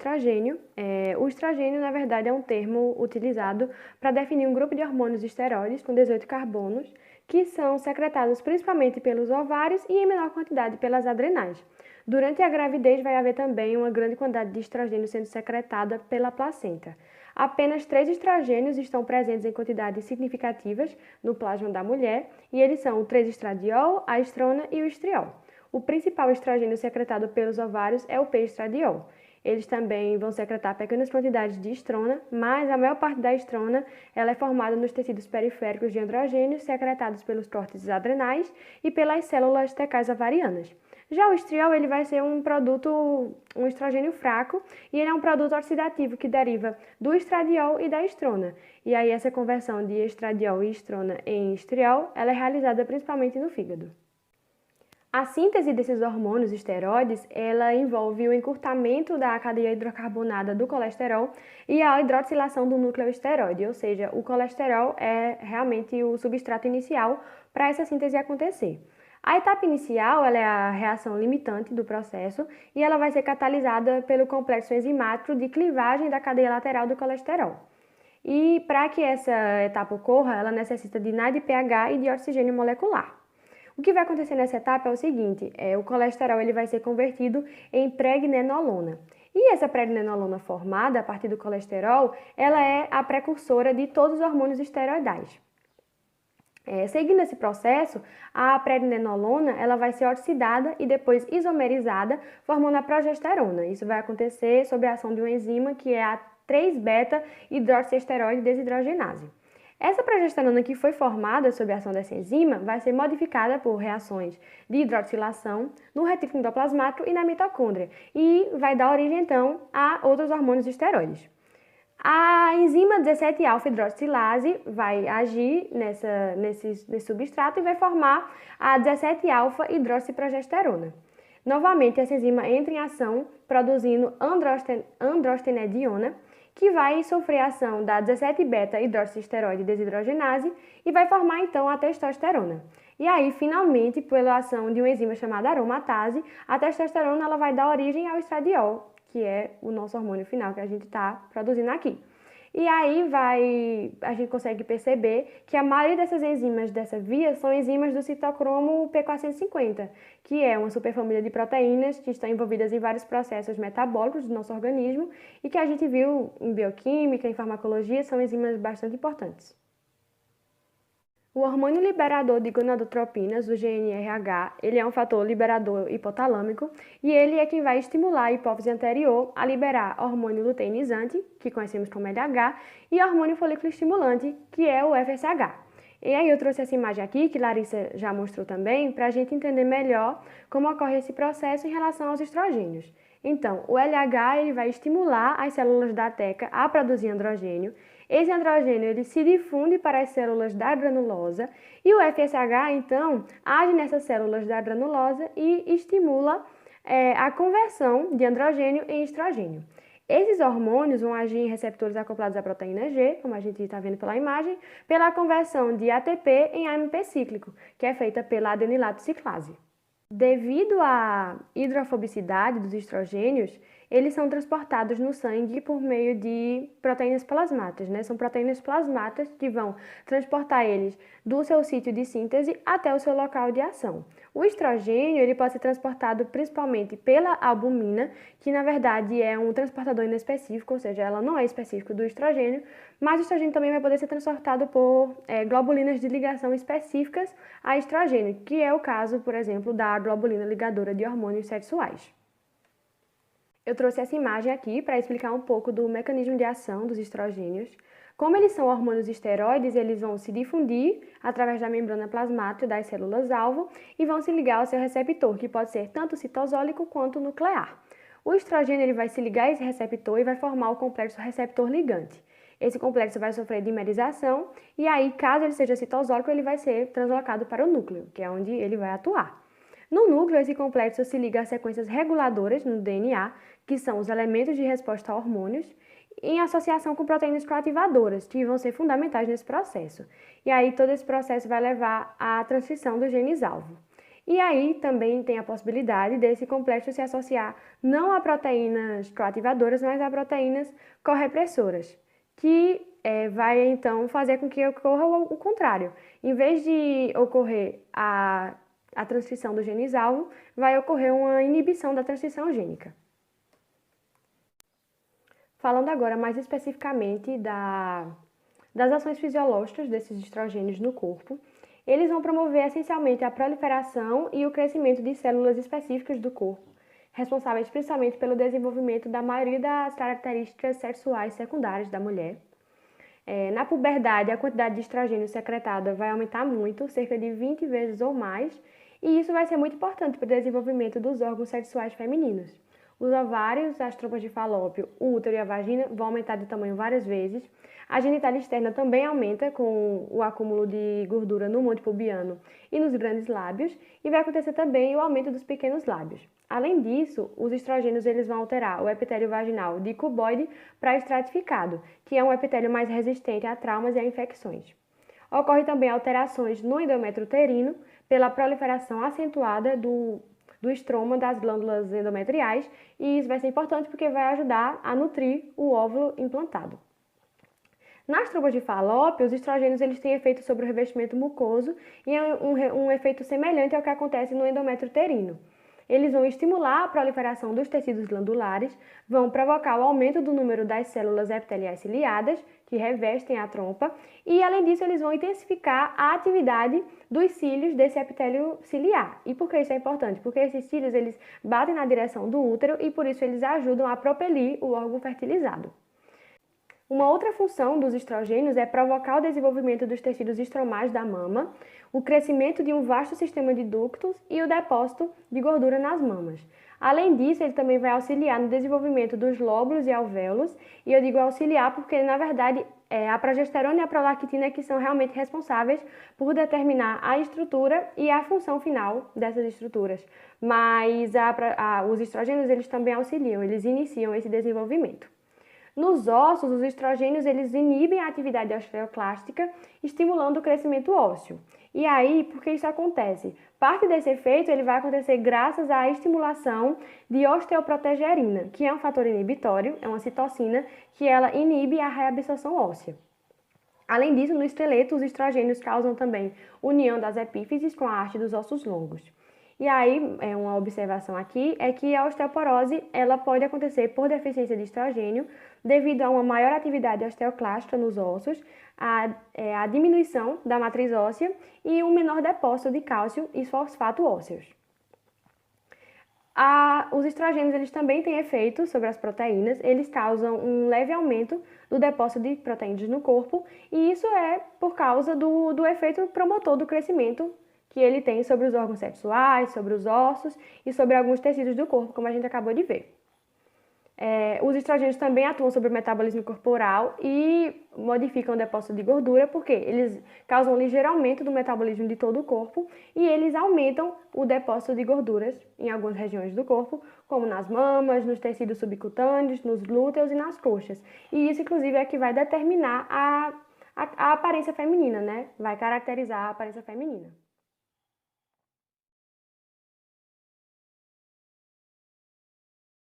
estrogênio. O estrogênio, na verdade, é um termo utilizado para definir um grupo de hormônios esteroides com 18 carbonos, que são secretados principalmente pelos ovários e em menor quantidade pelas adrenais. Durante a gravidez vai haver também uma grande quantidade de estrogênio sendo secretada pela placenta. Apenas 3 estrogênios estão presentes em quantidades significativas no plasma da mulher, e eles são o 3-estradiol, a estrona e o estriol. O principal estrogênio secretado pelos ovários é o p-estradiol. Eles também vão secretar pequenas quantidades de estrona, mas a maior parte da estrona ela é formada nos tecidos periféricos de androgênios secretados pelos córtices adrenais e pelas células tecais ovarianas. Já o estriol ele vai ser um estrogênio fraco, e ele é um produto oxidativo que deriva do estradiol e da estrona. E aí essa conversão de estradiol e estrona em estriol ela é realizada principalmente no fígado. A síntese desses hormônios esteroides, ela envolve o encurtamento da cadeia hidrocarbonada do colesterol e a hidroxilação do núcleo esteroide, ou seja, o colesterol é realmente o substrato inicial para essa síntese acontecer. A etapa inicial ela é a reação limitante do processo e ela vai ser catalisada pelo complexo enzimático de clivagem da cadeia lateral do colesterol. E para que essa etapa ocorra, ela necessita de NADPH e de oxigênio molecular. O que vai acontecer nessa etapa é o seguinte, o colesterol ele vai ser convertido em pregnenolona. E essa pregnenolona formada a partir do colesterol, ela é a precursora de todos os hormônios esteroidais. Seguindo esse processo, a pregnenolona ela vai ser oxidada e depois isomerizada, formando a progesterona. Isso vai acontecer sob a ação de uma enzima que é a 3-beta-hidroxiesteroide desidrogenase. Essa progesterona que foi formada sob a ação dessa enzima vai ser modificada por reações de hidroxilação no retículo endoplasmático e na mitocôndria e vai dar origem, então, a outros hormônios esteroides. A enzima 17-alfa-hidroxilase vai agir nesse substrato e vai formar a 17-alfa-hidroxiprogesterona. Novamente, essa enzima entra em ação produzindo androstenediona, que vai sofrer a ação da 17-beta-hidroxiesteroide desidrogenase e vai formar então a testosterona. E aí, finalmente, pela ação de uma enzima chamada aromatase, a testosterona ela vai dar origem ao estradiol, que é o nosso hormônio final que a gente está produzindo aqui. E aí a gente consegue perceber que a maioria dessas enzimas dessa via são enzimas do citocromo P450, que é uma superfamília de proteínas que estão envolvidas em vários processos metabólicos do nosso organismo e que a gente viu em bioquímica, em farmacologia, são enzimas bastante importantes. O hormônio liberador de gonadotropinas, o GnRH, ele é um fator liberador hipotalâmico e ele é quem vai estimular a hipófise anterior a liberar hormônio luteinizante, que conhecemos como LH, e hormônio folículo estimulante, que é o FSH. E aí eu trouxe essa imagem aqui, que Larissa já mostrou também, para a gente entender melhor como ocorre esse processo em relação aos estrogênios. Então, o LH ele vai estimular as células da teca a produzir androgênio. Esse androgênio ele se difunde para as células da granulosa e o FSH, então, age nessas células da granulosa e estimula a conversão de androgênio em estrogênio. Esses hormônios vão agir em receptores acoplados à proteína G, como a gente está vendo pela imagem, pela conversão de ATP em AMP cíclico, que é feita pela adenilato ciclase. Devido à hidrofobicidade dos estrogênios, eles são transportados no sangue por meio de proteínas plasmáticas, né? São proteínas plasmáticas que vão transportar eles do seu sítio de síntese até o seu local de ação. O estrogênio ele pode ser transportado principalmente pela albumina, que na verdade é um transportador inespecífico, ou seja, ela não é específica do estrogênio, mas o estrogênio também vai poder ser transportado por globulinas de ligação específicas a estrogênio, que é o caso, por exemplo, da globulina ligadora de hormônios sexuais. Eu trouxe essa imagem aqui para explicar um pouco do mecanismo de ação dos estrogênios. Como eles são hormônios esteroides, eles vão se difundir através da membrana plasmática das células-alvo e vão se ligar ao seu receptor, que pode ser tanto citosólico quanto nuclear. O estrogênio ele vai se ligar a esse receptor e vai formar o complexo receptor-ligante. Esse complexo vai sofrer dimerização e aí, caso ele seja citosólico, ele vai ser translocado para o núcleo, que é onde ele vai atuar. No núcleo, esse complexo se liga a sequências reguladoras no DNA, que são os elementos de resposta a hormônios, em associação com proteínas coativadoras, que vão ser fundamentais nesse processo. E aí todo esse processo vai levar à transcrição dos genes-alvo. E aí também tem a possibilidade desse complexo se associar não a proteínas coativadoras, mas a proteínas correpressoras, que vai então fazer com que ocorra o contrário. Em vez de ocorrer a transcrição do genes-alvo, vai ocorrer uma inibição da transcrição gênica. Falando agora mais especificamente das ações fisiológicas desses estrogênios no corpo, eles vão promover essencialmente a proliferação e o crescimento de células específicas do corpo, responsáveis principalmente pelo desenvolvimento da maioria das características sexuais secundárias da mulher. Na puberdade, a quantidade de estrogênio secretada vai aumentar muito, cerca de 20 vezes ou mais, e isso vai ser muito importante para o desenvolvimento dos órgãos sexuais femininos. Os ovários, as trompas de falópio, o útero e a vagina vão aumentar de tamanho várias vezes. A genitália externa também aumenta com o acúmulo de gordura no monte pubiano e nos grandes lábios, e vai acontecer também o aumento dos pequenos lábios. Além disso, os estrogênios eles vão alterar o epitélio vaginal de cuboide para estratificado, que é um epitélio mais resistente a traumas e a infecções. Ocorre também alterações no endométrio uterino pela proliferação acentuada do estroma das glândulas endometriais, e isso vai ser importante porque vai ajudar a nutrir o óvulo implantado. Nas trompas de falópio, os estrogênios eles têm efeito sobre o revestimento mucoso e é um efeito semelhante ao que acontece no endométrio uterino. Eles vão estimular a proliferação dos tecidos glandulares, vão provocar o aumento do número das células epiteliais ciliadas, que revestem a trompa, e além disso eles vão intensificar a atividade dos cílios desse epitélio ciliar. E por que isso é importante? Porque esses cílios eles batem na direção do útero e por isso eles ajudam a propelir o órgão fertilizado. Uma outra função dos estrogênios é provocar o desenvolvimento dos tecidos estromais da mama, o crescimento de um vasto sistema de ductos e o depósito de gordura nas mamas. Além disso, ele também vai auxiliar no desenvolvimento dos lóbulos e alvéolos, e eu digo auxiliar porque, na verdade, a progesterona e a prolactina que são realmente responsáveis por determinar a estrutura e a função final dessas estruturas. Mas os estrogênios eles também auxiliam, eles iniciam esse desenvolvimento. Nos ossos, os estrogênios eles inibem a atividade osteoclástica, estimulando o crescimento ósseo. E aí, por que isso acontece? Parte desse efeito ele vai acontecer graças à estimulação de osteoprotegerina, que é um fator inibitório, é uma citocina, que ela inibe a reabsorção óssea. Além disso, no esqueleto, os estrogênios causam também união das epífises com a haste dos ossos longos. E aí, uma observação aqui é que a osteoporose ela pode acontecer por deficiência de estrogênio devido a uma maior atividade osteoclástica nos ossos, a diminuição da matriz óssea e um menor depósito de cálcio e fosfato ósseos. Os estrogênios eles também têm efeito sobre as proteínas, eles causam um leve aumento do depósito de proteínas no corpo, e isso é por causa do efeito promotor do crescimento que ele tem sobre os órgãos sexuais, sobre os ossos e sobre alguns tecidos do corpo, como a gente acabou de ver. Os estrogênios também atuam sobre o metabolismo corporal e modificam o depósito de gordura, porque eles causam um ligeiro aumento do metabolismo de todo o corpo e eles aumentam o depósito de gorduras em algumas regiões do corpo, como nas mamas, nos tecidos subcutâneos, nos glúteos e nas coxas. E isso, inclusive, é que vai determinar a aparência feminina, né? Vai caracterizar a aparência feminina.